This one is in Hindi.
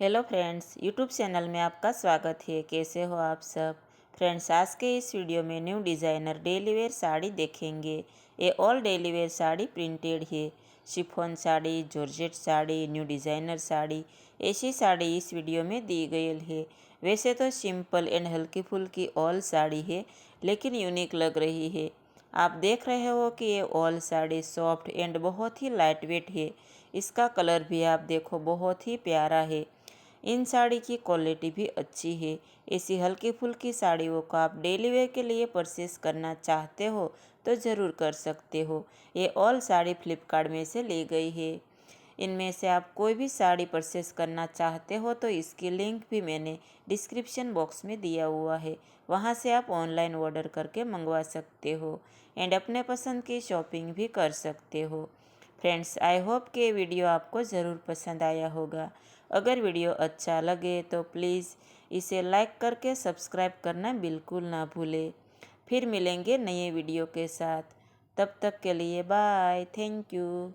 हेलो फ्रेंड्स, यूट्यूब चैनल में आपका स्वागत है। कैसे हो आप सब फ्रेंड्स? आज के इस वीडियो में new designer daily wear sari देखेंगे। ये all daily wear sari printed है। Chiffon sari, georgette sari, new designer sari, ऐसी साड़ी इस वीडियो में दी गई है। वैसे तो सिंपल एंड हल्की फुल्की ऑल साड़ी है, लेकिन यूनिक लग रही है। आप देख रहे हो कि ये ऑल साड़ी सॉफ्ट एंड बहुत ही लाइट वेट है। इसका कलर भी आप देखो बहुत ही प्यारा है। इन साड़ी की क्वालिटी भी अच्छी है। ऐसी हल्की फुल्की साड़ियों को आप डेली वेयर के लिए परचेस करना चाहते हो तो ज़रूर कर सकते हो। ये ऑल साड़ी फ्लिपकार्ट में से ली गई है। इनमें से आप कोई भी साड़ी परचेस करना चाहते हो तो इसकी लिंक भी मैंने डिस्क्रिप्शन बॉक्स में दिया हुआ है। वहाँ से आप ऑनलाइन ऑर्डर करके मंगवा सकते हो एंड अपने पसंद की शॉपिंग भी कर सकते हो। फ्रेंड्स, आई होप कि वीडियो आपको ज़रूर पसंद आया होगा। अगर वीडियो अच्छा लगे तो प्लीज़ इसे लाइक करके सब्सक्राइब करना बिल्कुल ना भूलें। फिर मिलेंगे नए वीडियो के साथ। तब तक के लिए बाय, थैंक यू।